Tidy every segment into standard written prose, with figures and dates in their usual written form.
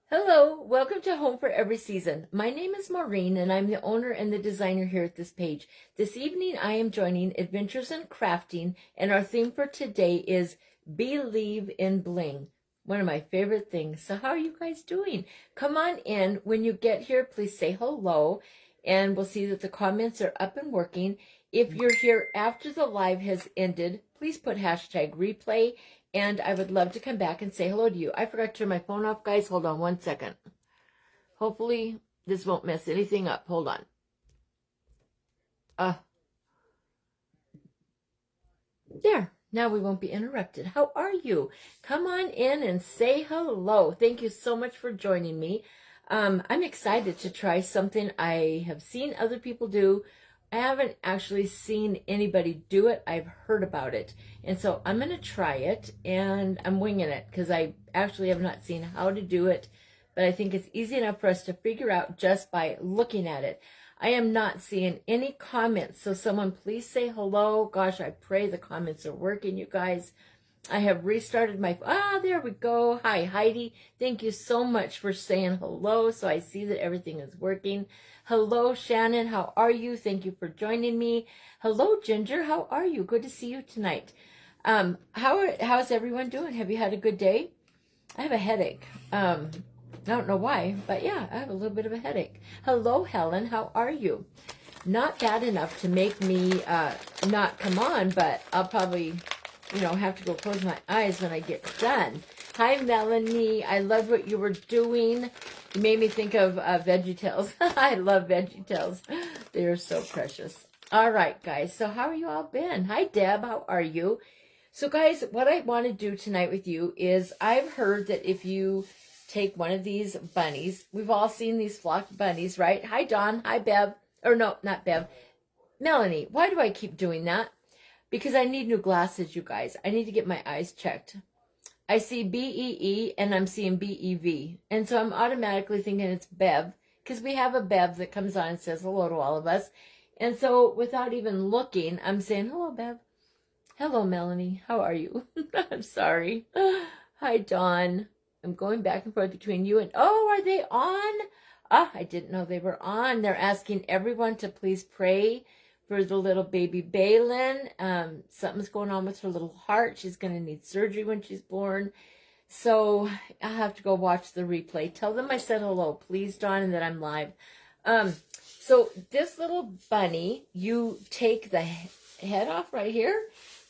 Hello, welcome to Home for Every Season. My name is Maureen and I'm the owner and the designer here at this page. This evening I am joining Adventures in Crafting and our theme for today is Believe in Bling. One of my favorite things. So how are you guys doing? Come on in. When you get here, please say hello and we'll see that the comments are up and working. If you're here after the live has ended, please put hashtag replay. And I would love to come back and say hello to you. I forgot to turn my phone off, guys. Hold on one second. Hopefully this won't mess anything up. Hold on. There. Now we won't be interrupted. How are you? Come on in and say hello. Thank you so much for joining me. I'm excited to try something I have seen other people do. I haven't actually seen anybody do it. I've heard about it. And so I'm going to try it, and I'm winging it because I actually have not seen how to do it. But I think it's easy enough for us to figure out just by looking at it. I am not seeing any comments, so someone please say hello. Gosh, I pray the comments are working, you guys. I have restarted my, there we go. Hi, Heidi. Thank you so much for saying hello, so I see that everything is working. Hello, Shannon. How are you? Thank you for joining me. Hello, Ginger. How are you? Good to see you tonight. How's everyone doing? Have you had a good day? I have a headache. I don't know why, but yeah, I have a little bit of a headache. Hello, Helen. How are you? Not bad enough to make me not come on, but I'll probably, have to go close my eyes when I get done. Hi, Melanie. I love what you were doing. You made me think of VeggieTales. I love VeggieTales. They are so precious. All right, guys. So how are you all been? Hi, Deb. How are you? So, guys, what I want to do tonight with you is I've heard that if you take one of these bunnies, we've all seen these flocked bunnies, right? Hi, Dawn. Hi, Bev. Or no, not Bev. Melanie. Why do I keep doing that? Because I need new glasses, you guys. I need to get my eyes checked. I see B-E-E and I'm seeing B-E-V. And so I'm automatically thinking it's Bev because we have a Bev that comes on and says hello to all of us. And so without even looking, I'm saying, hello, Bev. Hello, Melanie. How are you? I'm sorry. Hi, Dawn. I'm going back and forth between you and, are they on? I didn't know they were on. They're asking everyone to please pray for the little baby Baylin. Something's going on with her little heart. She's going to need surgery when she's born. So I'll have to go watch the replay. Tell them I said hello, please, Dawn, and that I'm live. So this little bunny, you take the head off right here,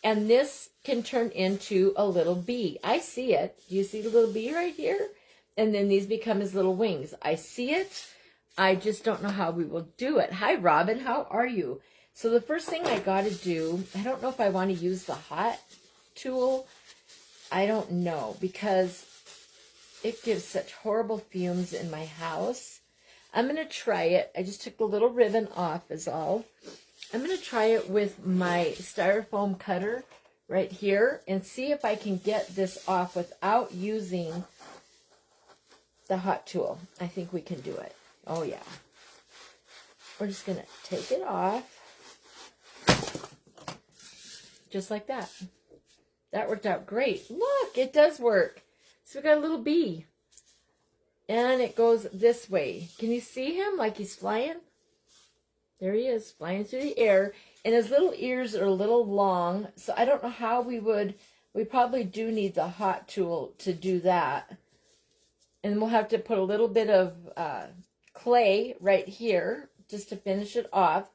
and this can turn into a little bee. I see it. Do you see the little bee right here? And then these become his little wings. I see it. I just don't know how we will do it. Hi, Robin. How are you? So the first thing I got to do, I don't know if I want to use the hot tool. I don't know because it gives such horrible fumes in my house. I'm going to try it. I just took the little ribbon off is all. I'm going to try it with my styrofoam cutter right here and see if I can get this off without using the hot tool. I think we can do it. Oh, yeah. We're just going to take it off. Just like that. That worked out great. Look, it does work. So we got a little bee. And it goes this way. Can you see him like he's flying? There he is, flying through the air. And his little ears are a little long. So I don't know how we probably do need the hot tool to do that. And we'll have to put a little bit of clay right here just to finish it off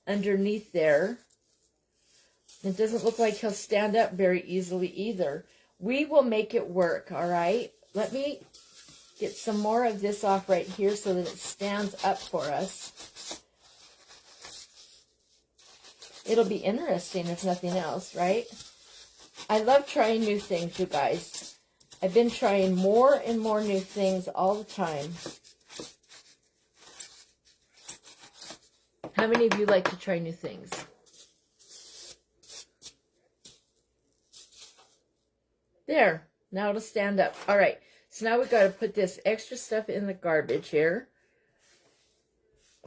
underneath there. It doesn't look like he'll stand up very easily either. We will make it work, all right? Let me get some more of this off right here so that it stands up for us. It'll be interesting if nothing else, right? I love trying new things, you guys. I've been trying more and more new things all the time. How many of you like to try new things? There. Now it'll stand up. All right. So now we've got to put this extra stuff in the garbage here.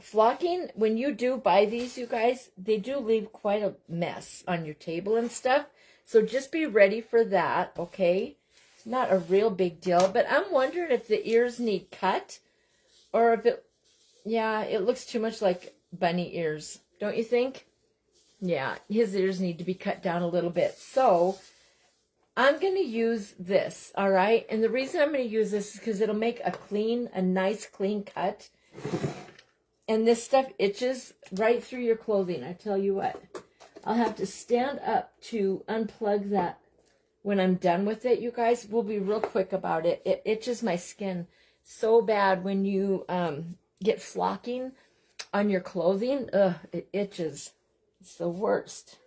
Flocking, when you do buy these, you guys, they do leave quite a mess on your table and stuff. So just be ready for that, okay? not a real big deal, but I'm wondering if the ears need cut or if it, yeah, it looks too much like bunny ears. Don't you think? Yeah, his ears need to be cut down a little bit. So I'm going to use this, all right? And the reason I'm going to use this is because it'll make a nice clean cut. And this stuff itches right through your clothing. I tell you what, I'll have to stand up to unplug that when I'm done with it, you guys. We'll be real quick about it. It itches my skin so bad when you get flocking on your clothing. Ugh, it itches. It's the worst.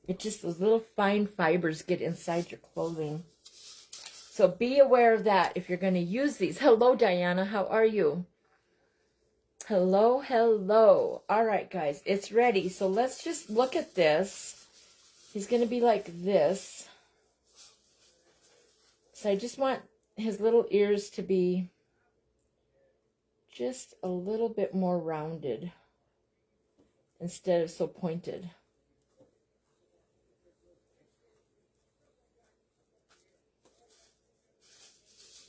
It's just those little fine fibers get inside your clothing. So be aware of that if you're going to use these. Hello, Diana. How are you? Hello, hello. All right, guys. It's ready. So let's just look at this. He's going to be like this. So I just want his little ears to be just a little bit more rounded instead of so pointed.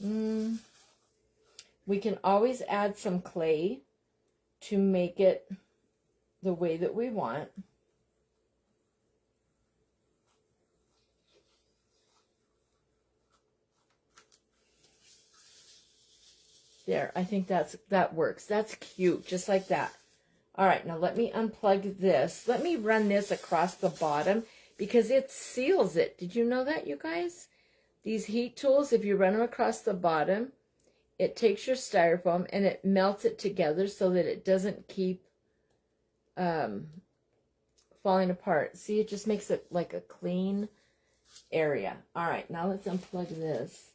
We can always add some clay to make it the way that we want. There, I think that works. That's cute, just like that. All right, now let me unplug this. Let me run this across the bottom because it seals it. Did you know that, you guys? These heat tools, if you run them across the bottom, it takes your styrofoam and it melts it together so that it doesn't keep falling apart. See, it just makes it like a clean area. All right, now let's unplug this.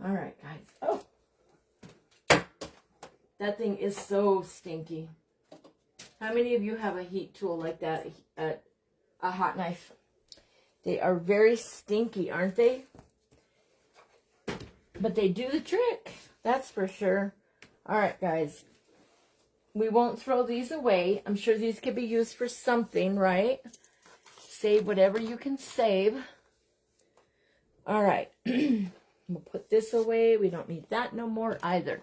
All right, guys. Oh, that thing is so stinky. How many of you have a heat tool like that, a hot knife? They are very stinky, aren't they? But they do the trick. That's for sure. All right, guys. We won't throw these away. I'm sure these could be used for something, right? Save whatever you can save. All right. We'll put this away. We don't need that no more either.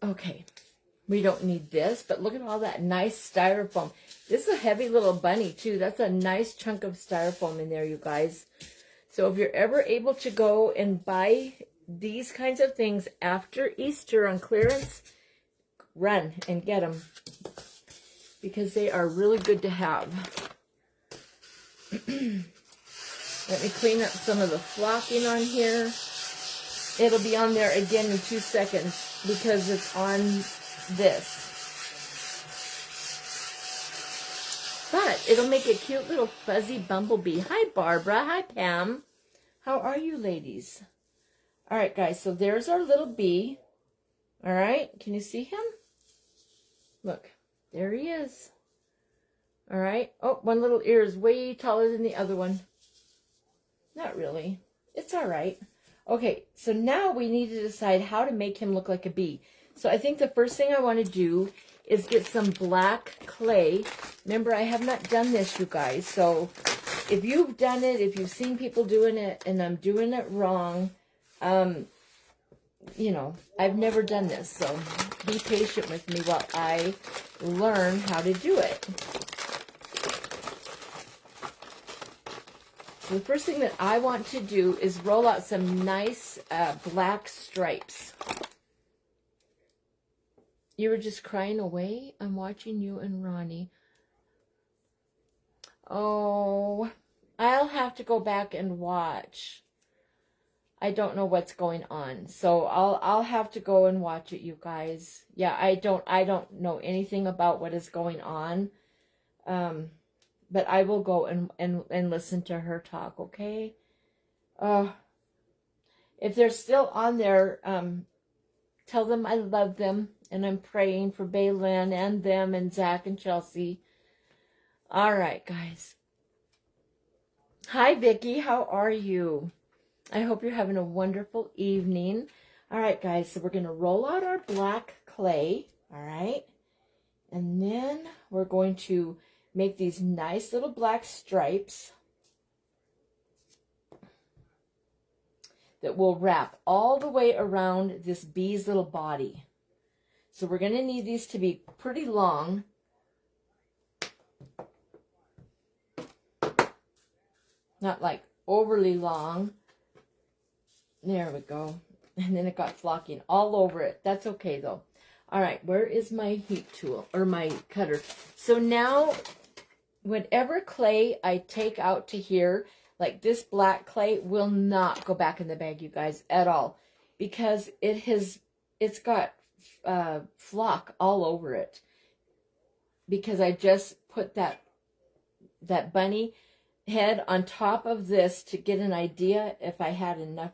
Okay. We don't need this, but look at all that nice styrofoam. This is a heavy little bunny, too. That's a nice chunk of styrofoam in there, you guys. So if you're ever able to go and buy these kinds of things after Easter on clearance, run and get them because they are really good to have. Let me clean up some of the flocking on here. It'll be on there again in 2 seconds because it's on this. But it'll make a cute little fuzzy bumblebee. Hi, Barbara. Hi, Pam. How are you, ladies? All right, guys. So there's our little bee. All right. Can you see him? Look. There he is. All right. Oh, one little ear is way taller than the other one. Not really. It's all right. Okay, so now we need to decide how to make him look like a bee. So I think the first thing I want to do is get some black clay. Remember, I have not done this, you guys. So if you've done it, if you've seen people doing it and I'm doing it wrong, you know, I've never done this. So be patient with me while I learn how to do it. So the first thing that I want to do is roll out some nice black stripes. You were just crying away? I'm watching you and Ronnie. Oh, I'll have to go back and watch. I don't know what's going on. So I'll have to go and watch it, you guys. Yeah, I don't know anything about what is going on. But I will go and listen to her talk, okay? If they're still on there, tell them I love them. And I'm praying for Baylin and them and Zach and Chelsea. All right, guys. Hi, Vicki. How are you? I hope you're having a wonderful evening. All right, guys, so we're going to roll out our black clay, all right? And then we're going to make these nice little black stripes that will wrap all the way around this bee's little body. So we're going to need these to be pretty long. Not like overly long. There we go. And then it got flocking all over it. That's okay though. All right, where is my heat tool or my cutter? So now, whatever clay I take out to here, like this black clay, will not go back in the bag, you guys, at all, because it's got flock all over it. Because I just put that bunny head on top of this to get an idea if I had enough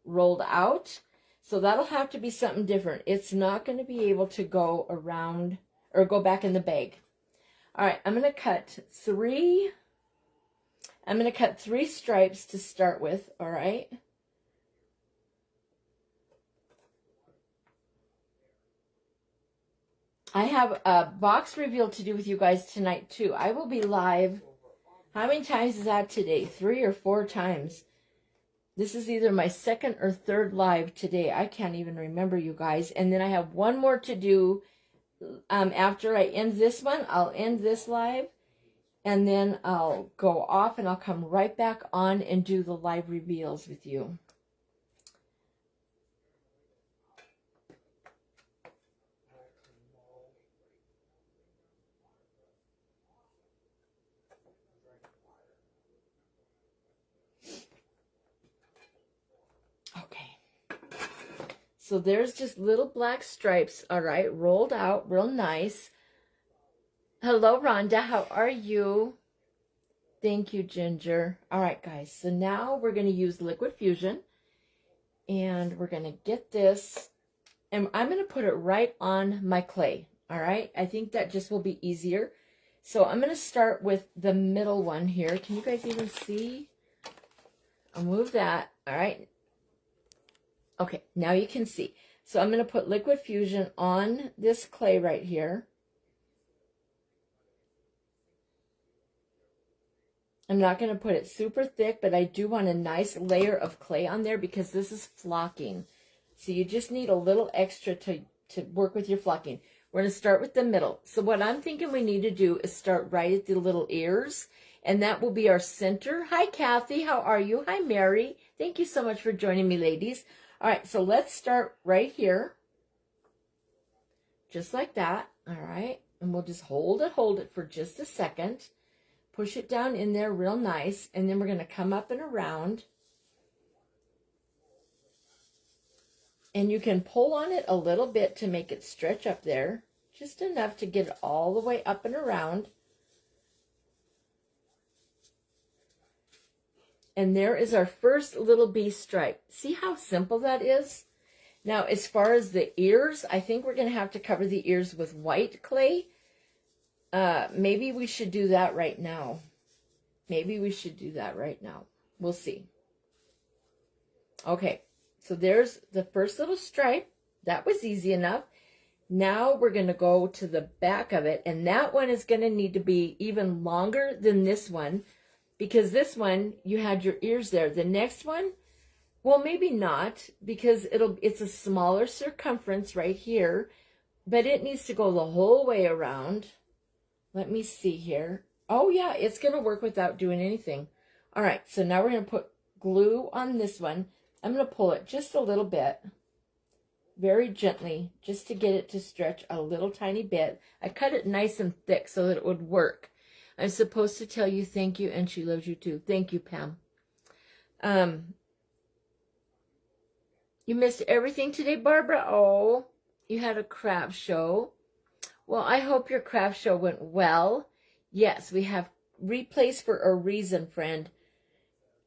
rolled out. So that'll have to be something different. It's not going to be able to go around or go back in the bag. All right, I'm going to cut three stripes to start with, all right? I have a box reveal to do with you guys tonight too. I will be live. How many times is that today? 3 or 4 times. This is either my second or third live today. I can't even remember, you guys. And then I have one more to do after I end this one. I'll end this live. And then I'll go off and I'll come right back on and do the live reveals with you. So there's just little black stripes, all right, rolled out real nice. Hello, Rhonda. How are you? Thank you, Ginger. All right, guys. So now we're going to use Liquid Fusion. And we're going to get this. And I'm going to put it right on my clay. All right. I think that just will be easier. So I'm going to start with the middle one here. Can you guys even see? I'll move that. All right. Okay, now you can see. So I'm going to put Liquid Fusion on this clay right here. I'm not going to put it super thick, but I do want a nice layer of clay on there because this is flocking. So you just need a little extra to work with your flocking. We're going to start with the middle. So what I'm thinking we need to do is start right at the little ears, and that will be our center. Hi, Kathy. How are you? Hi, Mary. Thank you so much for joining me, ladies. All right, so let's start right here, just like that, all right? And we'll just hold it for just a second, push it down in there real nice, and then we're going to come up and around. And you can pull on it a little bit to make it stretch up there, just enough to get it all the way up and around. And there is our first little bee stripe. See how simple that is? Now, as far as the ears, I think we're going to have to cover the ears with white clay. Maybe we should do that right now. Maybe we should do that right now. We'll see. Okay, so there's the first little stripe. That was easy enough. Now we're going to go to the back of it. And that one is going to need to be even longer than this one, because this one, you had your ears there. The next one, well, maybe not, because it's a smaller circumference right here, but it needs to go the whole way around. Let me see here. Oh, yeah, it's going to work without doing anything. All right, so now we're going to put glue on this one. I'm going to pull it just a little bit, very gently, just to get it to stretch a little tiny bit. I cut it nice and thick so that it would work. I'm supposed to tell you thank you, and she loves you too. Thank you, Pam. You missed everything today, Barbara? Oh, you had a craft show. Well, I hope your craft show went well. Yes, we have replays for a reason, friend.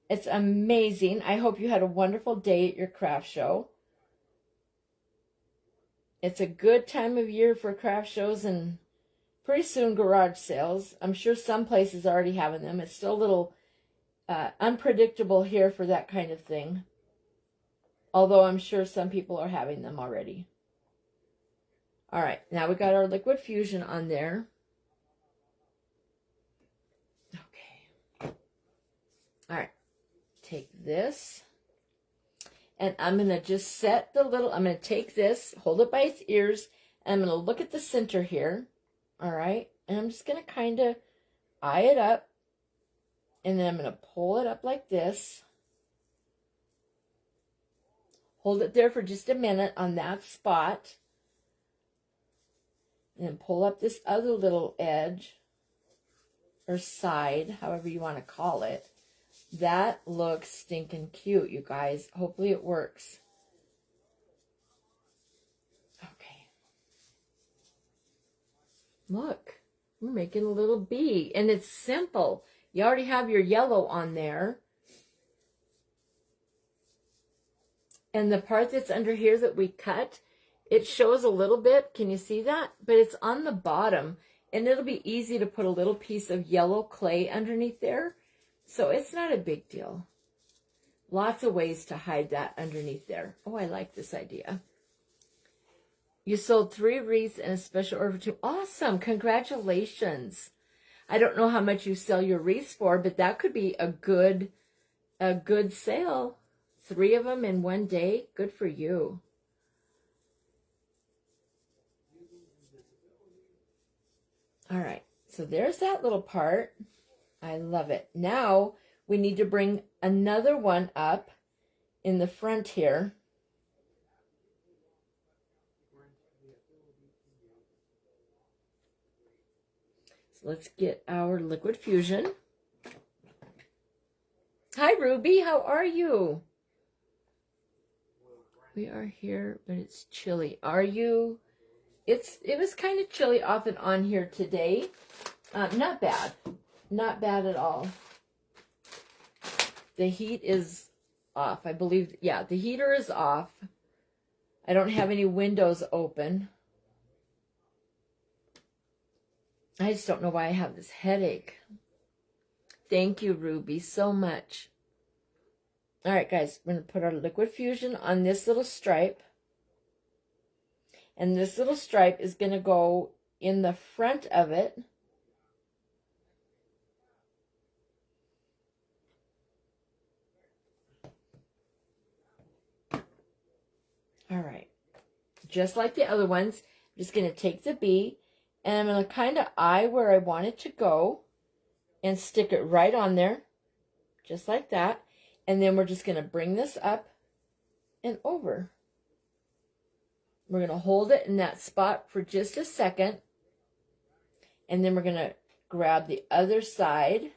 It's amazing. I hope you had a wonderful day at your craft show. It's a good time of year for craft shows and pretty soon garage sales. I'm sure some places are already having them. It's still a little unpredictable here for that kind of thing. Although I'm sure some people are having them already. All right, now we got our liquid fusion on there. Okay. All right, take this. And I'm going to just set the little, I'm going to take this, hold it by its ears, and I'm going to look at the center here. All right, and I'm just going to kind of eye it up. And then I'm going to pull it up like this. Hold it there for just a minute on that spot. And then pull up this other little edge or side, however you want to call it. That looks stinking cute, you guys. Hopefully it works. Okay. Look, we're making a little bee. And it's simple. You already have your yellow on there. And the part that's under here that we cut, it shows a little bit. Can you see that? But it's on the bottom. And it'll be easy to put a little piece of yellow clay underneath there. So it's not a big deal. Lots of ways to hide that underneath there. Oh, I like this idea. You sold 3 wreaths and a special order for 2. Awesome. Congratulations. I don't know how much you sell your wreaths for, but that could be a good sale. 3 of them in one day. Good for you. All right. So there's that little part. I love it. Now we need to bring another one up in the front here. So let's get our liquid fusion. Hi, Ruby. How are you? We are here, but it's chilly. Are you? It was kind of chilly off and on here today. Not bad. Not bad at all. The heat is off. I believe, yeah, the heater is off. I don't have any windows open. I just don't know why I have this headache. Thank you, Ruby, so much. All right, guys, we're going to put our liquid fusion on this little stripe. And this little stripe is going to go in the front of it. All right, just like the other ones, I'm just going to take the bee and I'm going to kind of eye where I want it to go and stick it right on there, just like that. And then we're just going to bring this up and over. We're going to hold it in that spot for just a second. And then we're going to grab the other side.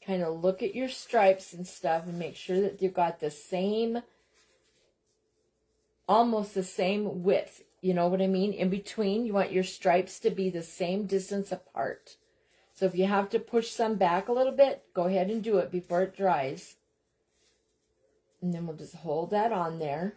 Kind of look at your stripes and stuff and make sure that you've got the same, almost the same width. You know what I mean? In between, you want your stripes to be the same distance apart. So if you have to push some back a little bit, go ahead and do it before it dries. And then we'll just hold that on there.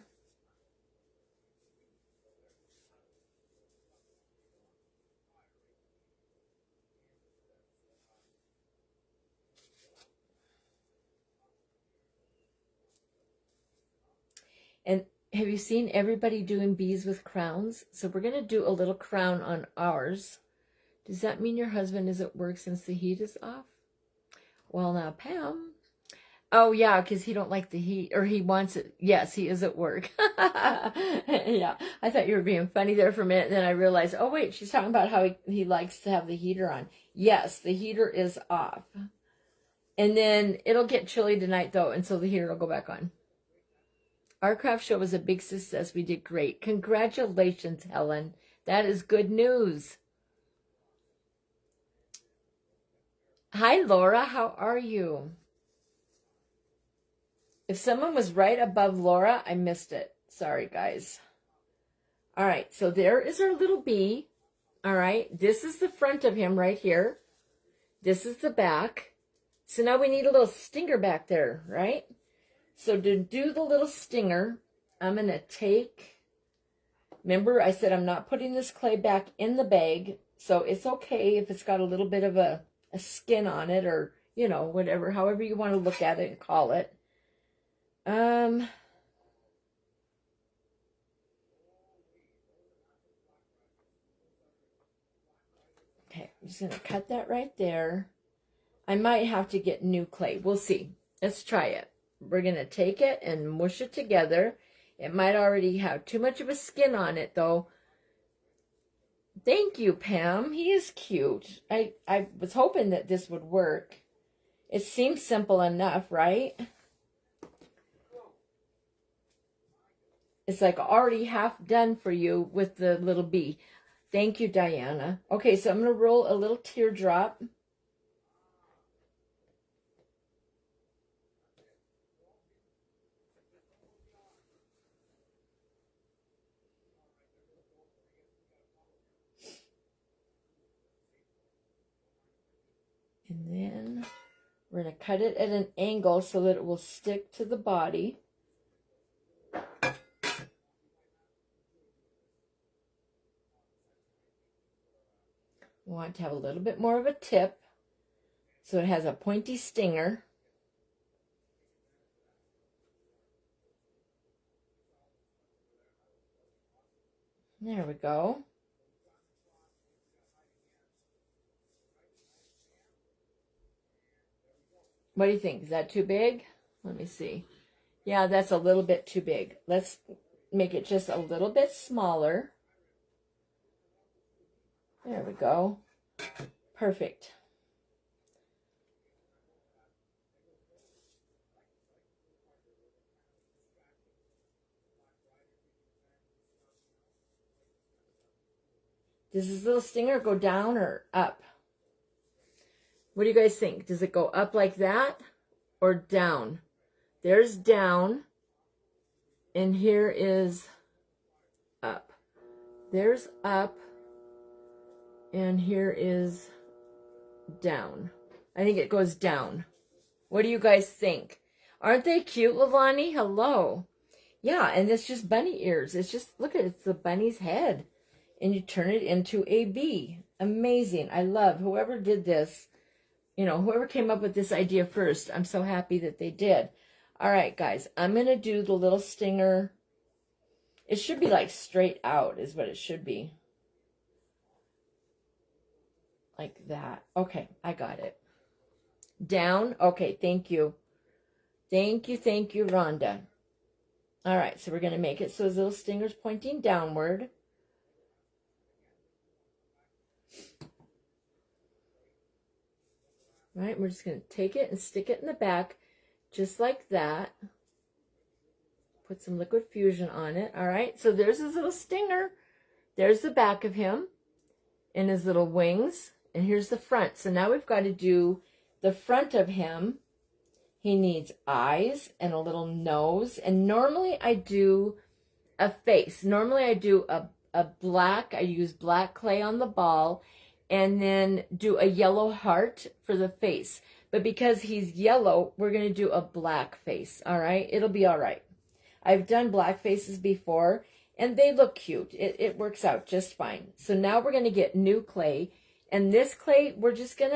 And have you seen everybody doing bees with crowns? So we're going to do a little crown on ours. Does that mean your husband is at work since the heat is off? Well, now, Pam. Oh, yeah, because he don't like the heat, or he wants it. Yes, he is at work. Yeah, I thought you were being funny there for a minute, and then I realized, oh, wait, she's talking about how he likes to have the heater on. Yes, the heater is off. And then it'll get chilly tonight, though, and so the heater will go back on. Our craft show was a big success. We did great. Congratulations, Helen. That is good news. Hi, Laura. How are you? If someone was right above Laura, I missed it. Sorry, guys. All right, so there is our little bee. All right, this is the front of him right here. This is the back. So now we need a little stinger back there, right? So to do the little stinger, I'm going to take, remember I said I'm not putting this clay back in the bag, so it's okay if it's got a little bit of a skin on it, or, you know, whatever, however you want to look at it and call it. Okay, I'm just going to cut that right there. I might have to get new clay. We'll see. Let's try it. We're going to take it and mush it together. It might already have too much of a skin on it, though. Thank you, Pam. He is cute. I was hoping that this would work. It seems simple enough, right? It's like already half done for you with the little bee. Thank you, Diana. Okay, so I'm going to roll a little teardrop. And then we're going to cut it at an angle so that it will stick to the body. We want to have a little bit more of a tip so it has a pointy stinger. There we go. What do you think? Is that too big? Let me see. Yeah, that's a little bit too big. Let's make it just a little bit smaller. There we go. Perfect. Does this little stinger go down or up? What do you guys think? Does it go up like that or down? There's down, and here is up. There's up, and here is down. I think it goes down. What do you guys think? Aren't they cute, Lavani? Hello. Yeah, and it's just bunny ears. It's just, look at it, it's the bunny's head. And you turn it into a bee. Amazing. I love whoever did this. You know, whoever came up with this idea first. I'm so happy that they did. All right, guys. I'm going to do the little stinger. It should be like straight out is what it should be. Like that. Okay, I got it. Down. Okay, thank you. Thank you, Rhonda. All right, so we're going to make it so his little stinger's pointing downward. All right, we're just going to take it and stick it in the back, just like that. Put some liquid fusion on it. All right, so there's his little stinger. There's the back of him and his little wings. And here's the front. So now we've got to do the front of him. He needs eyes and a little nose. And normally I do a face. Normally I do a black. I use black clay on the ball. And then do a yellow heart for the face. But because he's yellow, we're going to do a black face, all right? It'll be all right. I've done black faces before, and they look cute. It works out just fine. So now we're going to get new clay. And this clay, we're just going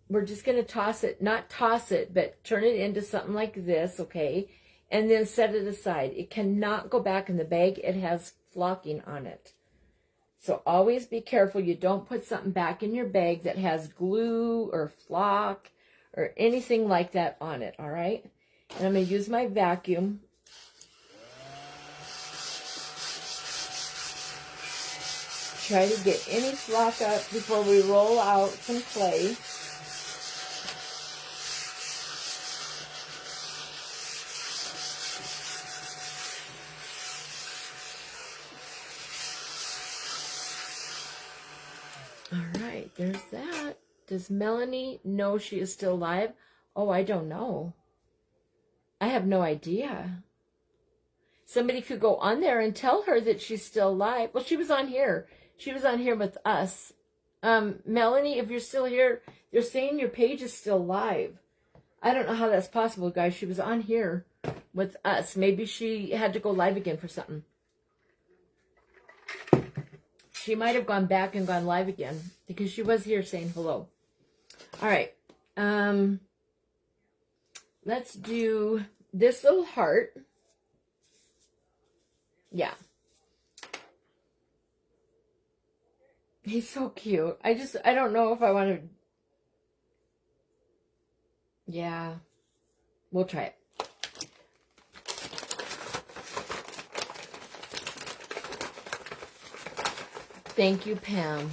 to toss it, not toss it, but turn it into something like this, okay? And then set it aside. It cannot go back in the bag. It has flocking on it. So always be careful you don't put something back in your bag that has glue or flock or anything like that on it, all right? And I'm going to use my vacuum. Try to get any flock up before we roll out some clay. There's that. Does Melanie know she is still alive? Oh, I don't know. I have no idea. Somebody could go on there and tell her that she's still alive. Well, she was on here. She was on here with us. Melanie, if you're still here, they're saying your page is still live. I don't know how that's possible, guys. She was on here. with us. Maybe she had to go live again for something. She might have gone back and gone live again because she was here saying hello. All right. Let's do this little heart. Yeah. He's so cute. I don't know if I want to. Yeah. We'll try it. Thank you, Pam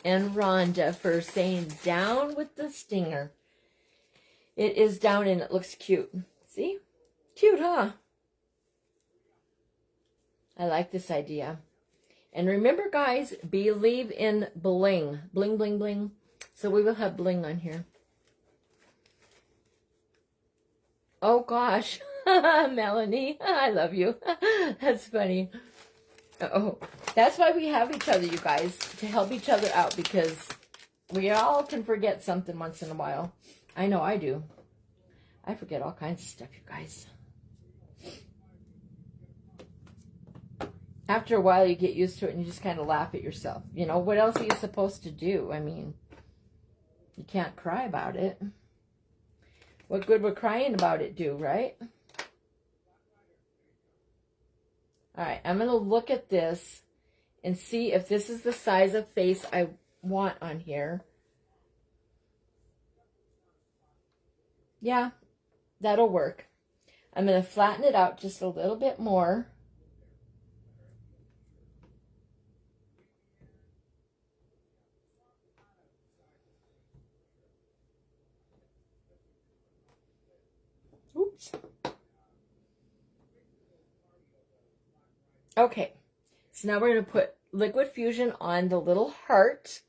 and Rhonda, for saying down with the stinger. It is down and it looks cute. See? Cute, huh? I like this idea. And remember, guys, believe in bling. Bling, bling, bling. So we will have bling on here. Oh, gosh. Melanie, I love you. That's funny. Oh, that's why we have each other, you guys, to help each other out, because we all can forget something once in a while. I know I do. I forget all kinds of stuff, you guys. After a while, you get used to it and you just kind of laugh at yourself. You know, what else are you supposed to do? I mean, you can't cry about it. What good would crying about it do, right? All right, I'm going to look at this and see if this is the size of face I want on here. Yeah, that'll work. I'm going to flatten it out just a little bit more. Oops. Okay, so now we're going to put Liquid Fusion on the little heart.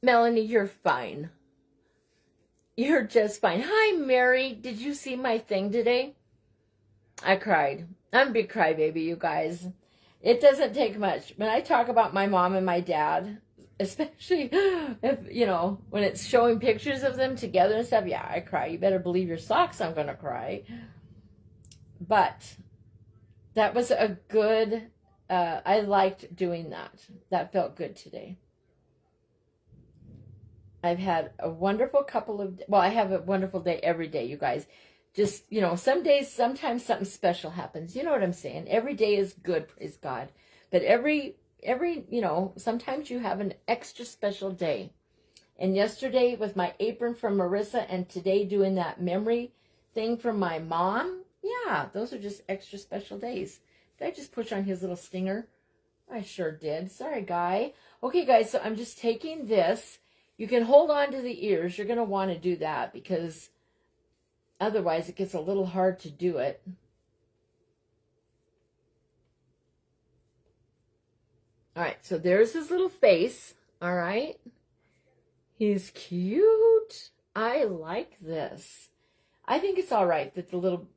Melanie, you're fine. You're just fine. Hi, Mary. Did you see my thing today? I cried. I'm a big crybaby, you guys. It doesn't take much. When I talk about my mom and my dad, especially if, you know, when it's showing pictures of them together and stuff, yeah, I cry. You better believe your socks I'm going to cry. But that was a good, I liked doing that. That felt good today. I've had a wonderful couple of, well, I have a wonderful day every day, you guys. Just, you know, some days, sometimes something special happens. You know what I'm saying? Every day is good, praise God. But every, you know, sometimes you have an extra special day. And yesterday with my apron from Marissa and today doing that memory thing from my mom, yeah, those are just extra special days. Did I just push on his little stinger? I sure did. Sorry, guy. Okay, guys, so I'm just taking this. You can hold on to the ears. You're going to want to do that because otherwise it gets a little hard to do it. All right, so there's his little face. All right. He's cute. I like this. I think it's all right that the little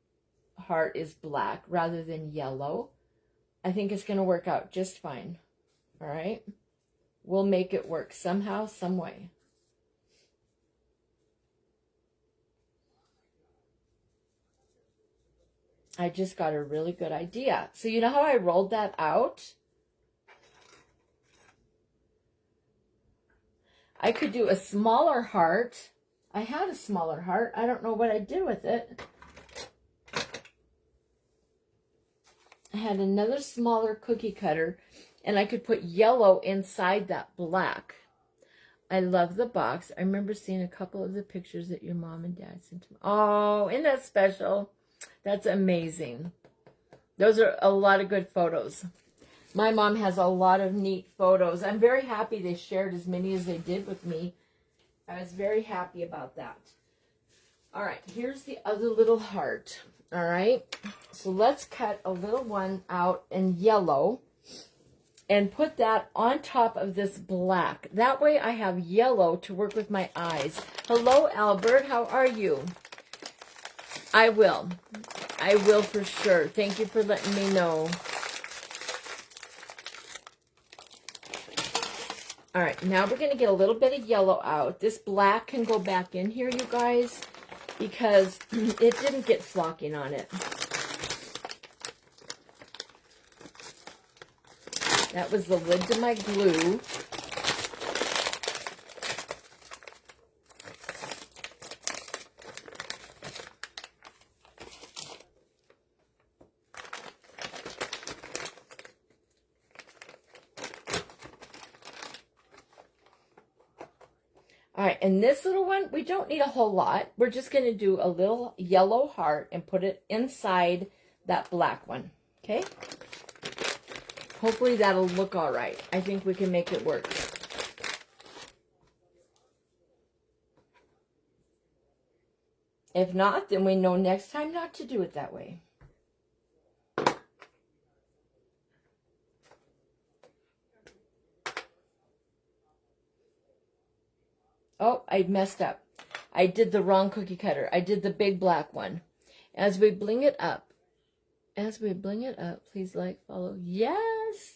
heart is black rather than yellow. I think it's going to work out just fine. All right. We'll make it work somehow, some way. I just got a really good idea. So you know how I rolled that out? I could do a smaller heart. I had a smaller heart. I don't know what I did with it. I had another smaller cookie cutter, and I could put yellow inside that black. I love the box. I remember seeing a couple of the pictures that your mom and dad sent to me. Oh, isn't that special? That's amazing. Those are a lot of good photos. My mom has a lot of neat photos. I'm very happy they shared as many as they did with me. I was very happy about that. All right, here's the other little heart. All right, so let's cut a little one out in yellow and put that on top of this black. That way I have yellow to work with my eyes. Hello, Albert. How are you? I will. I will for sure. Thank you for letting me know. All right, now we're going to get a little bit of yellow out. This black can go back in here, you guys. because it didn't get flocking on it. That was the lid to my glue. All right, and this little one, we don't need a whole lot. We're just going to do a little yellow heart and put it inside that black one, okay? Hopefully that'll look all right. I think we can make it work. If not, then we know next time not to do it that way. Oh, I messed up. I did the wrong cookie cutter. I did the big black one. As we bling it up, please like, follow. Yes.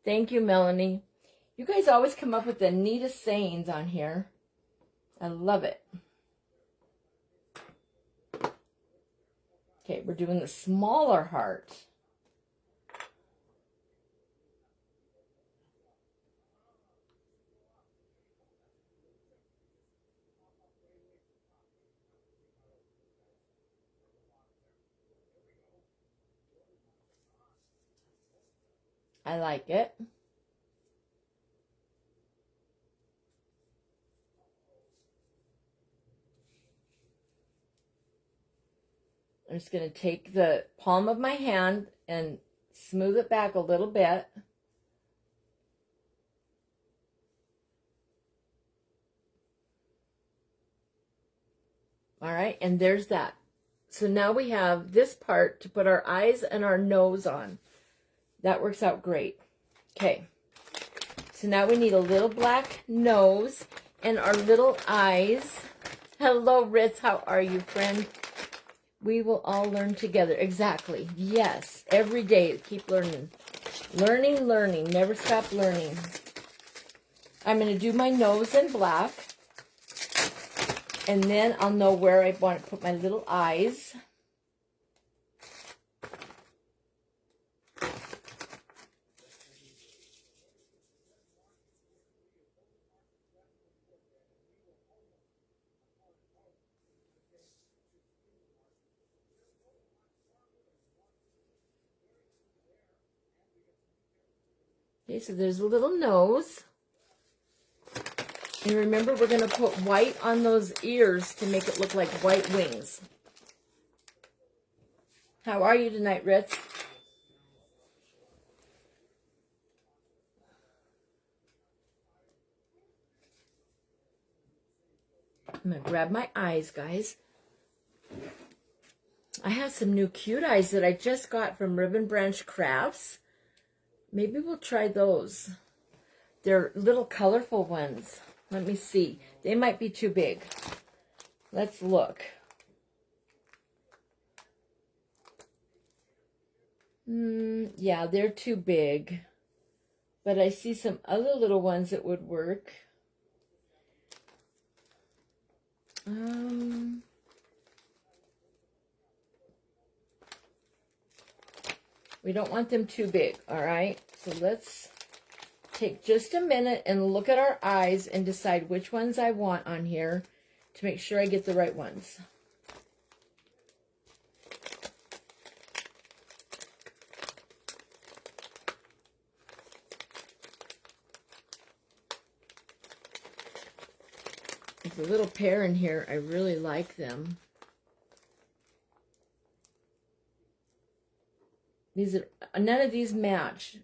Thank you, Melanie. You guys always come up with the neatest sayings on here. I love it. Okay, we're doing the smaller heart. I like it. I'm just going to take the palm of my hand and smooth it back a little bit. All right, and there's that. So now we have this part to put our eyes and our nose on. That works out great. Okay, so now we need a little black nose and our little eyes. Hello, Ritz. How are you, friend? We will all learn together. Exactly. Yes. Every day. Keep learning. Learning, learning. Never stop learning. I'm going to do my nose in black. And then I'll know where I want to put my little eyes. Okay, so there's a little nose. And remember, we're going to put white on those ears to make it look like white wings. How are you tonight, Ritz? I'm going to grab my eyes, guys. I have some new cute eyes that I just got from Ribbon Branch Crafts. Maybe we'll try those. They're little colorful ones. Let me see. They might be too big. Let's look. Yeah, they're too big. But I see some other little ones that would work. We don't want them too big, all right? So let's take just a minute and look at our eyes and decide which ones I want on here to make sure I get the right ones. There's a little pair in here. I really like them. These are, none of these match.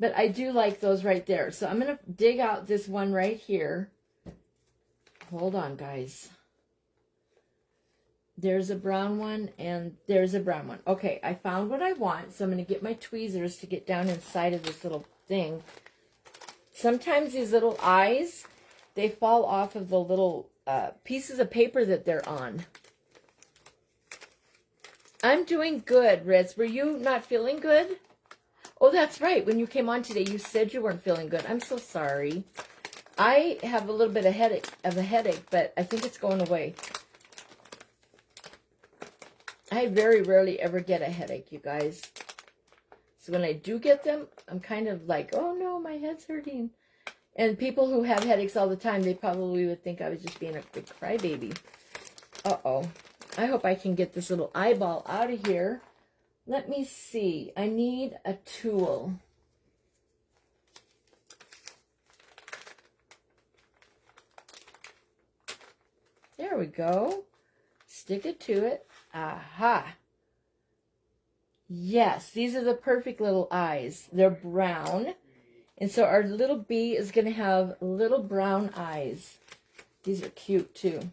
But I do like those right there. So I'm going to dig out this one right here. Hold on, guys. There's a brown one and there's a brown one. Okay, I found what I want. So I'm going to get my tweezers to get down inside of this little thing. Sometimes these little eyes, they fall off of the little pieces of paper that they're on. I'm doing good, Ritz. Were you not feeling good? Oh, that's right. When you came on today, you said you weren't feeling good. I'm so sorry. I have a little bit of a headache, but I think it's going away. I very rarely ever get a headache, you guys. So when I do get them, I'm kind of like, oh no, my head's hurting. And people who have headaches all the time, they probably would think I was just being a big crybaby. Uh-oh. I hope I can get this little eyeball out of here. Let me see. I need a tool. There we go. Stick it to it. Aha. Yes, these are the perfect little eyes. They're brown. And so our little bee is going to have little brown eyes. These are cute too.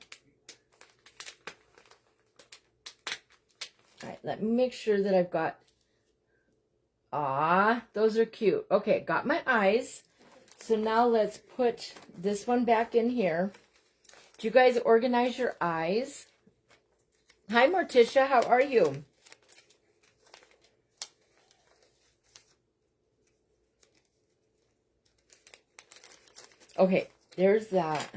All right, let me make sure that I've got... those are cute. Okay, got my eyes. So now let's put this one back in here. Do you guys organize your eyes? Hi, Morticia. How are you? Okay, there's that.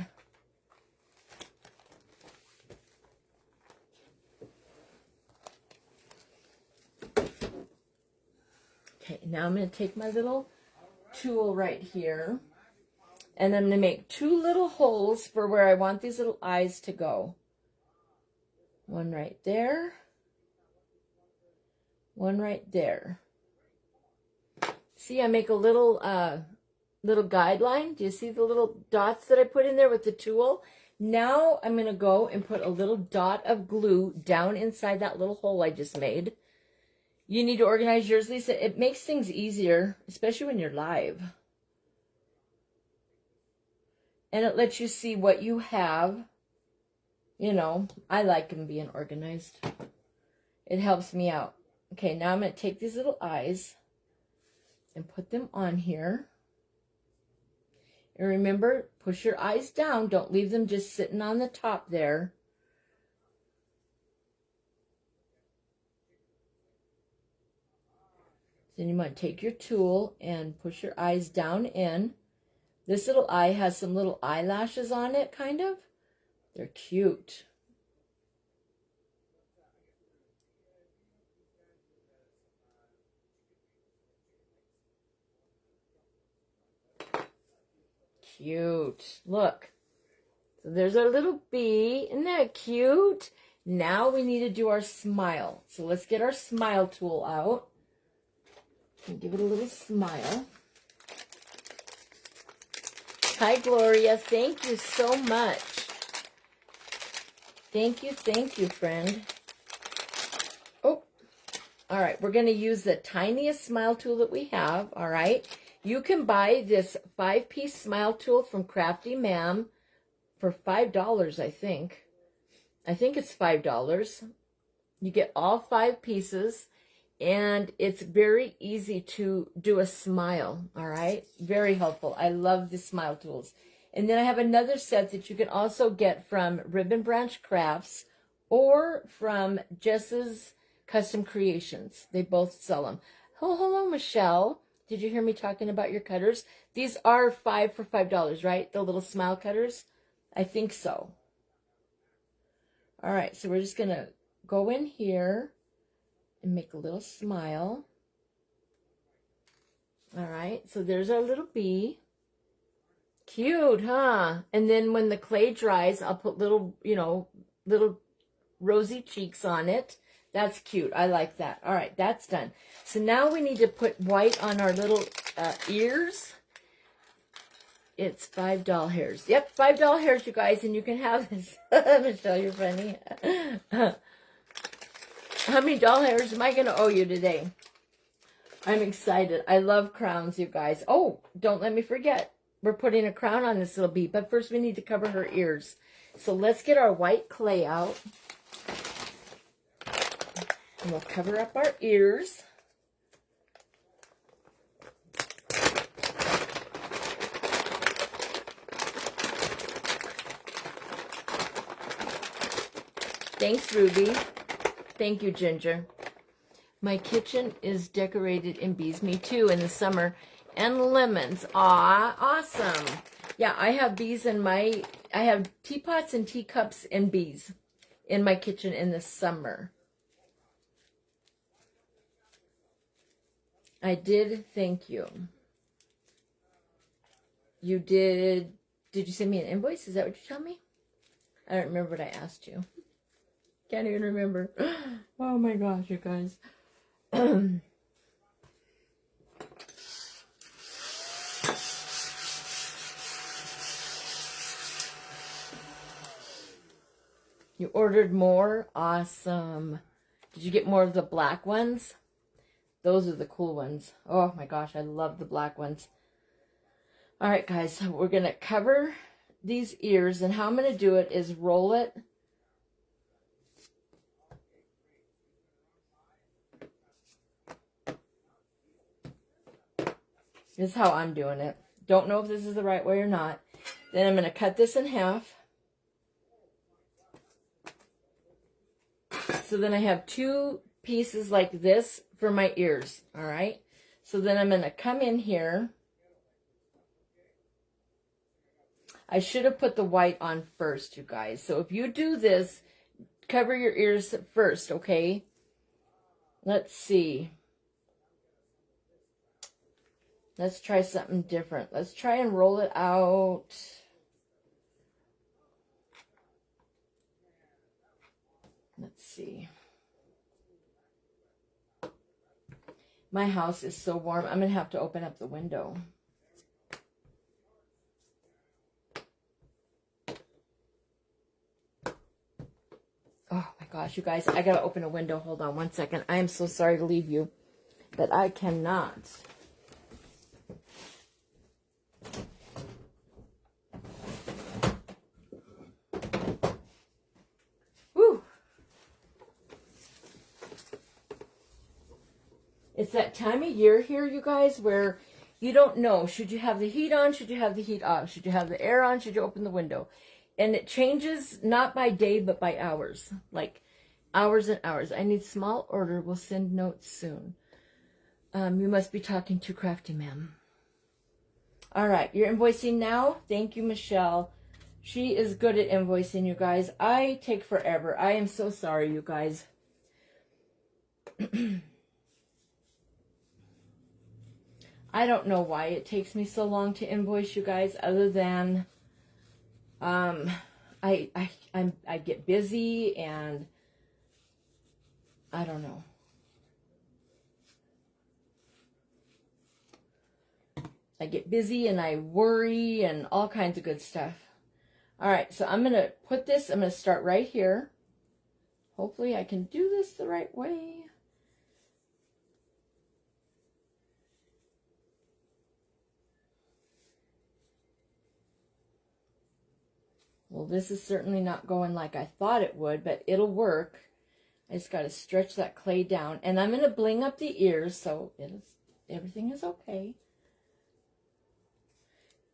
Okay, now I'm going to take my little tool right here. And I'm going to make 2 little holes for where I want these little eyes to go. One right there. One right there. See, I make a little guideline. Do you see the little dots that I put in there with the tool? Now I'm going to go and put a little dot of glue down inside that little hole I just made. You need to organize yours, Lisa. It makes things easier, especially when you're live. And it lets you see what you have. You know, I like them being organized. It helps me out. Okay, now I'm going to take these little eyes and put them on here. And remember, push your eyes down. Don't leave them just sitting on the top there. Then you might take your tool and push your eyes down in. This little eye has some little eyelashes on it, kind of. They're cute. Cute. Look. So there's our little bee. Isn't that cute? Now we need to do our smile. So let's get our smile tool out. And give it a little smile. Hi, Gloria. Thank you so much. Thank you, friend. Oh, all right. We're going to use the tiniest smile tool that we have, all right? You can buy this 5-piece smile tool from Crafty Ma'am for $5, I think. I think it's $5. You get all 5 pieces. And it's very easy to do a smile, all right? Very helpful. I love the smile tools. And then I have another set that you can also get from Ribbon Branch Crafts or from Jess's Custom Creations. They both sell them. Oh, hello, Michelle. Did you hear me talking about your cutters? These are 5 for $5, right? The little smile cutters? I think so. All right, so we're just going to go in here and make a little smile. All right, so there's our little bee. Cute, huh? And then when the clay dries, I'll put little, you know, little rosy cheeks on it. That's cute. I like that. All right, that's done. So now we need to put white on our little ears. It's 5 doll hairs. Yep, 5 doll hairs, you guys, and you can have this. Michelle, you're funny. How many doll hairs am I going to owe you today? I'm excited. I love crowns, you guys. Oh, don't let me forget. We're putting a crown on this little bee, but first we need to cover her ears. So let's get our white clay out. And we'll cover up our ears. Thanks, Ruby. Thank you, Ginger. My kitchen is decorated in bees. Me too, in the summer. And lemons. Aw, awesome. Yeah, I have bees in my... I have teapots and teacups and bees in my kitchen in the summer. I did thank you. You did you send me an invoice? Is that what you tell me? I don't remember what I asked you. Can't even remember. Oh my gosh, you guys. You ordered more? Awesome. Did you get more of the black ones? Those are the cool ones. Oh my gosh, I love the black ones. All right, guys, we're going to cover these ears, and how I'm going to do it is roll it. This is how I'm doing it. Don't know if this is the right way or not. Then I'm going to cut this in half. So then I have two pieces like this for my ears, all right? So then I'm going to come in here. I should have put the white on first, you guys. So if you do this, cover your ears first, okay? Let's see. Let's try something different. Let's try and roll it out. Let's see. My house is so warm. I'm going to have to open up the window. Oh my gosh, you guys, I got to open a window. Hold on one second. I am so sorry to leave you, but I cannot. Whew. It's that time of year here, you guys, where you don't know. Should you have the heat on? Should you have the heat off? Should you have the air on? Should you open the window? And it changes not by day, but by hours. Like hours and hours. I need small order. We'll send notes soon. You must be talking to Crafty Ma'am. All right. You're invoicing now? Thank you, Michelle. She is good at invoicing, you guys. I take forever. I am so sorry, you guys. I don't know why it takes me so long to invoice you guys, other than I get busy, and I don't know. I get busy and I worry and all kinds of good stuff. All right, so I'm going to put this, I'm going to start right here. Hopefully I can do this the right way. Well, this is certainly not going like I thought it would, but it'll work. I just got to stretch that clay down. And I'm going to bling up the ears so everything is okay.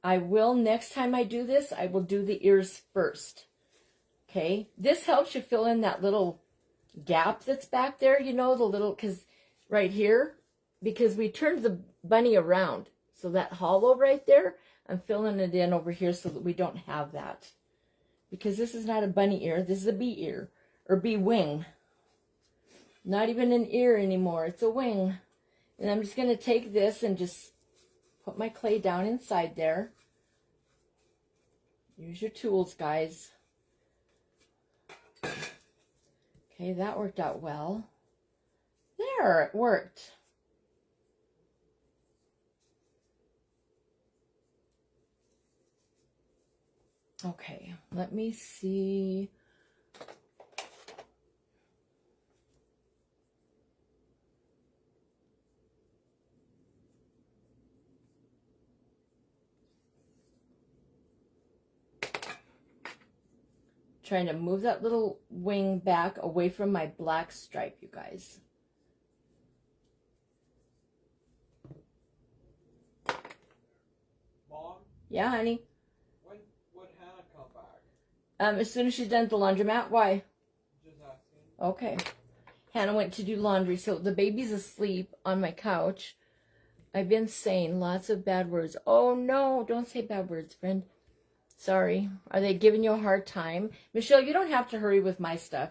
I will, next time I do this, I will do the ears first. Okay? This helps you fill in that little gap that's back there, you know, the little, because right here, because we turned the bunny around. So that hollow right there, I'm filling it in over here so that we don't have that. Because this is not a bunny ear, this is a bee ear, or bee wing. Not even an ear anymore, it's a wing. And I'm just going to take this and just put my clay down inside there. Use your tools, guys. Okay, that worked out well. There, it worked. Okay, let me see. Trying to move that little wing back away from my black stripe, you guys. Mom? Yeah, honey? When would Hannah come back? As soon as she's done at the laundromat. Why? Just asking. Okay. Hannah went to do laundry, so the baby's asleep on my couch. I've been saying lots of bad words. Oh, no, don't say bad words, friend. Sorry. Are they giving you a hard time? Michelle, you don't have to hurry with my stuff.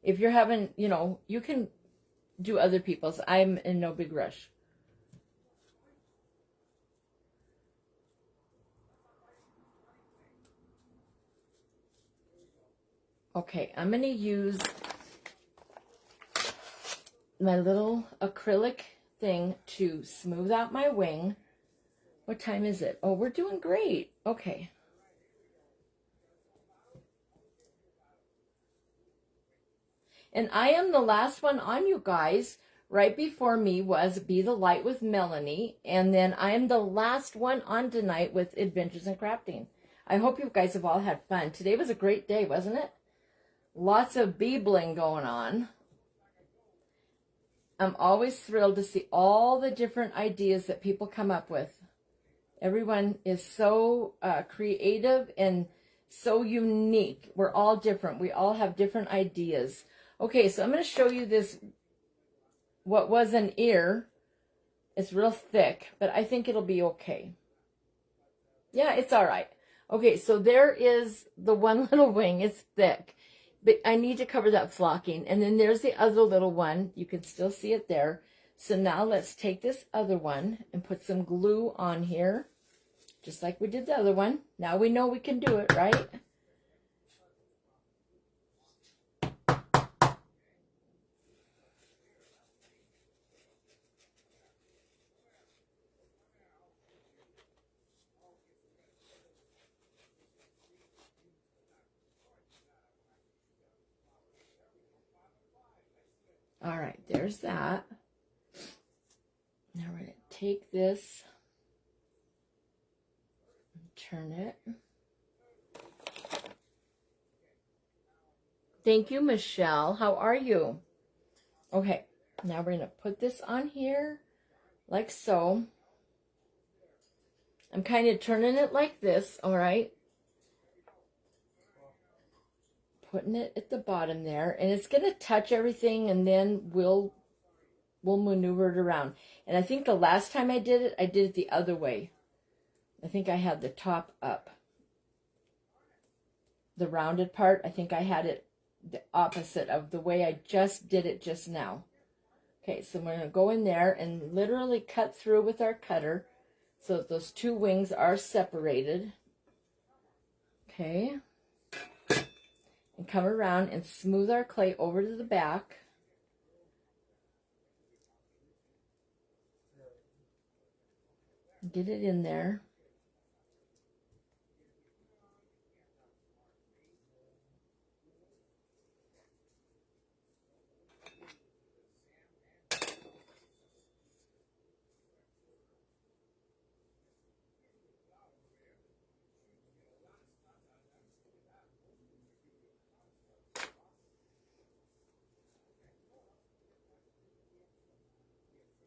If you're having, you know, you can do other people's. I'm in no big rush. Okay, I'm going to use my little acrylic thing to smooth out my wing. What time is it? Oh, we're doing great. Okay. And I am the last one on, you guys. Right before me was Be the Light with Melanie. And then I am the last one on tonight with Adventures in Crafting. I hope you guys have all had fun. Today was a great day, wasn't it? Lots of bee bling going on. I'm always thrilled to see all the different ideas that people come up with. Everyone is so creative and so unique. We're all different. We all have different ideas. Okay, so I'm going to show you this, what was an ear. It's real thick, but I think it'll be okay. Yeah, it's all right. Okay, so there is the one little wing. It's thick, but I need to cover that flocking. And then there's the other little one. You can still see it there. So now let's take this other one and put some glue on here, just like we did the other one. Now we know we can do it, right? All right, there's that. Now we're going to take this and turn it. Thank you, Michelle. How are you? Okay, now we're going to put this on here like so. I'm kind of turning it like this, all right? Putting it at the bottom there, and it's going to touch everything, and then we'll maneuver it around. And I think the last time I did it the other way. I think I had the top up. The rounded part, I think I had it the opposite of the way I just did it just now. Okay, so we're going to go in there and literally cut through with our cutter so that those two wings are separated. Okay. And come around and smooth our clay over to the back. Get it in there.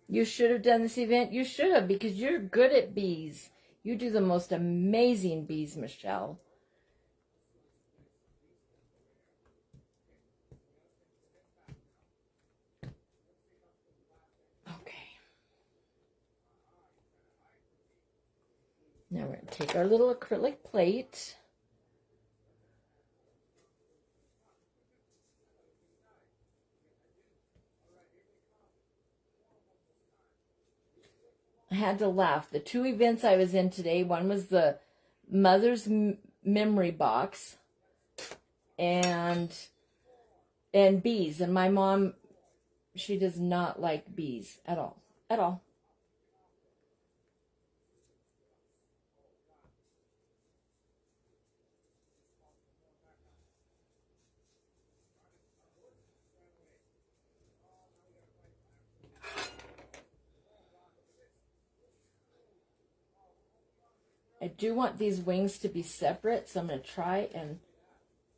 You should have done this event. You should have, because you're good at bees. You do the most amazing bees, Michelle. Okay. Now we're going to take our little acrylic plate. I had to laugh. The two events I was in today, one was the Mother's Memory Box and bees. And my mom, she does not like bees at all. At all. I do want these wings to be separate, so I'm going to try and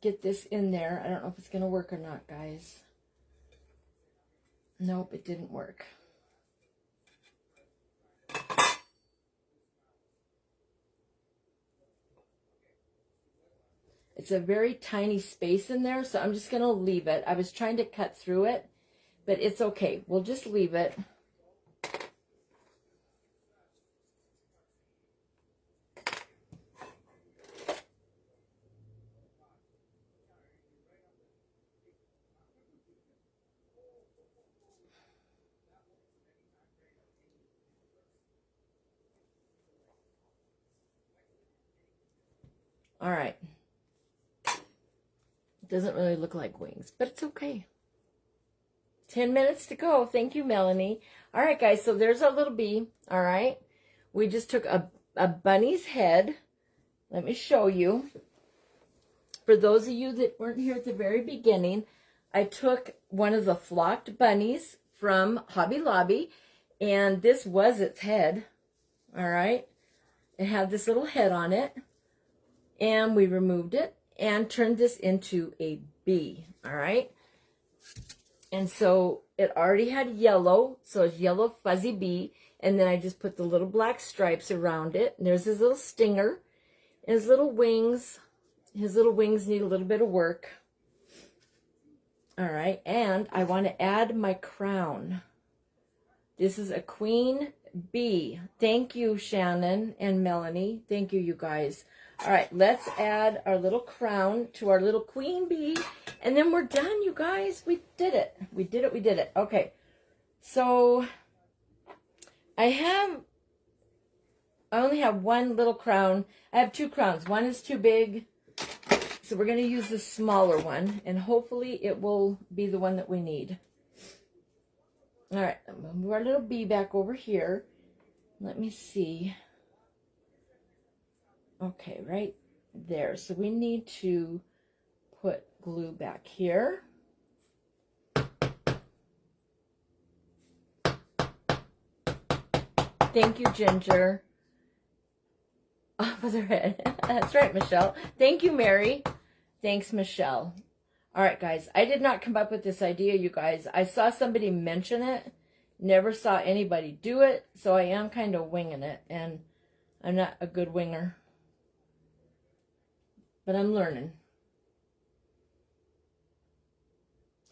get this in there. I don't know if it's going to work or not, guys. Nope, it didn't work. It's a very tiny space in there, so I'm just going to leave it. I was trying to cut through it, but it's okay. We'll just leave it. All right. It doesn't really look like wings, but it's okay. 10 minutes to go. Thank you, Melanie. All right, guys, so there's our little bee. All right. We just took a bunny's head. Let me show you. For those of you that weren't here at the very beginning, I took one of the flocked bunnies from Hobby Lobby, and this was its head. All right. It had this little head on it, and we removed it and turned this into a bee. All right. And so it already had yellow, so it's yellow fuzzy bee. And then I just put the little black stripes around it. And there's his little stinger. And his little wings need a little bit of work. All right. And I want to add my crown. This is a queen bee. Thank you, Shannon and Melanie. Thank you, you guys. All right, let's add our little crown to our little queen bee, and then we're done, you guys. We did it. We did it. Okay, so I only have one little crown. I have two crowns. One is too big, so we're going to use the smaller one, and hopefully it will be the one that we need. All right, I'm going to move our little bee back over here. Let me see. Okay, right there. So we need to put glue back here. Thank you, Ginger. Off with her head. That's right, Michelle. Thank you, Mary. Thanks, Michelle. All right, guys. I did not come up with this idea, you guys. I saw somebody mention it. Never saw anybody do it. So I am kind of winging it. And I'm not a good winger. But I'm learning.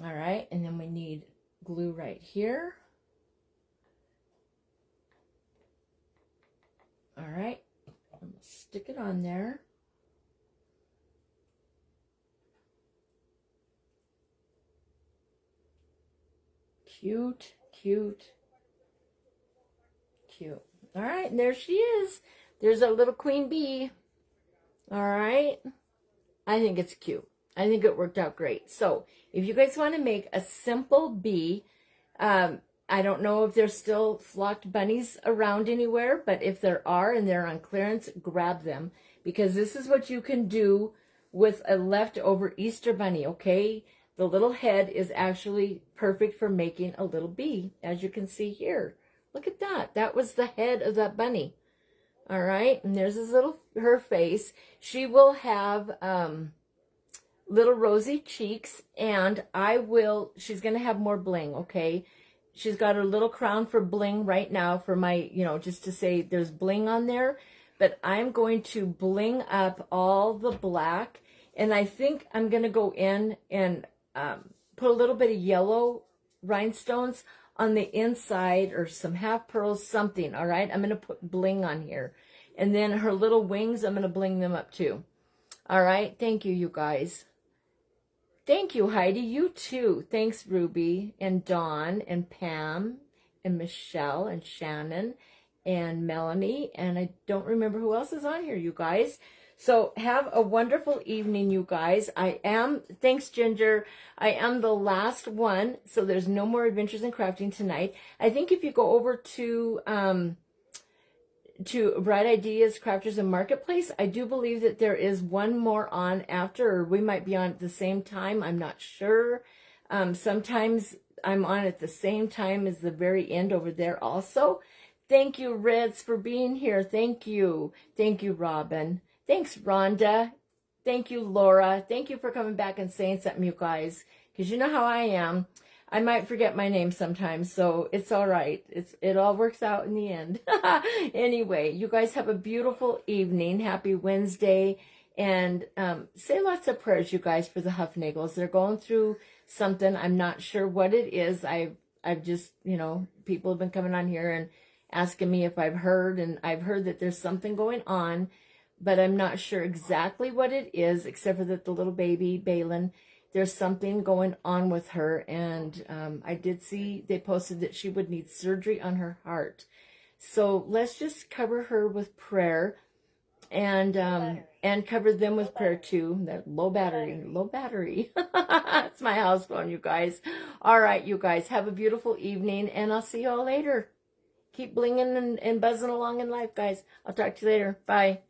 All right, and then we need glue right here. All right, I'm gonna stick it on there. Cute, cute, cute. All right, and there she is. There's our little queen bee. All right. I think it's cute. I think it worked out great. So if you guys want to make a simple bee, I don't know if there's still flocked bunnies around anywhere, but if there are and they're on clearance, grab them, because this is what you can do with a leftover Easter bunny, okay? The little head is actually perfect for making a little bee, as you can see here. Look at that. That was the head of that bunny. All right, and there's her face. She will have little rosy cheeks, and she's going to have more bling, okay? She's got her little crown for bling right now for my, just to say there's bling on there, but I'm going to bling up all the black, and I think I'm going to go in and put a little bit of yellow rhinestones on the inside, or some half pearls, something. All right, I'm going to put bling on here, and then her little wings, I'm going to bling them up too. All right, thank you, you guys. Thank you, Heidi. You too. Thanks, Ruby and Dawn and Pam and Michelle and Shannon and Melanie, and I don't remember who else is on here, you guys. So have a wonderful evening, you guys. Thanks, Ginger. I am the last one, so there's no more Adventures in Crafting tonight. I think if you go over to Bright Ideas, Crafters, and Marketplace, I do believe that there is one more on after, or we might be on at the same time. I'm not sure. Sometimes I'm on at the same time as the very end over there also. Thank you, Ritz, for being here. Thank you. Thank you, Robin. Thanks, Rhonda. Thank you, Laura. Thank you for coming back and saying something, you guys, because you know how I am. I might forget my name sometimes, so it's all right. It all works out in the end. Anyway, you guys have a beautiful evening. Happy Wednesday. And say lots of prayers, you guys, for the Huffnagels. They're going through something. I'm not sure what it is. I've just, people have been coming on here and asking me if I've heard, and I've heard that there's something going on, but I'm not sure exactly what it is, except for that the little baby, Balin, there's something going on with her. And I did see they posted that she would need surgery on her heart. So let's just cover her with prayer. And and cover them with prayer too. That low battery, low battery. It's my house phone, you guys. All right, you guys, have a beautiful evening, and I'll see you all later. Keep blinging and buzzing along in life, guys. I'll talk to you later. Bye.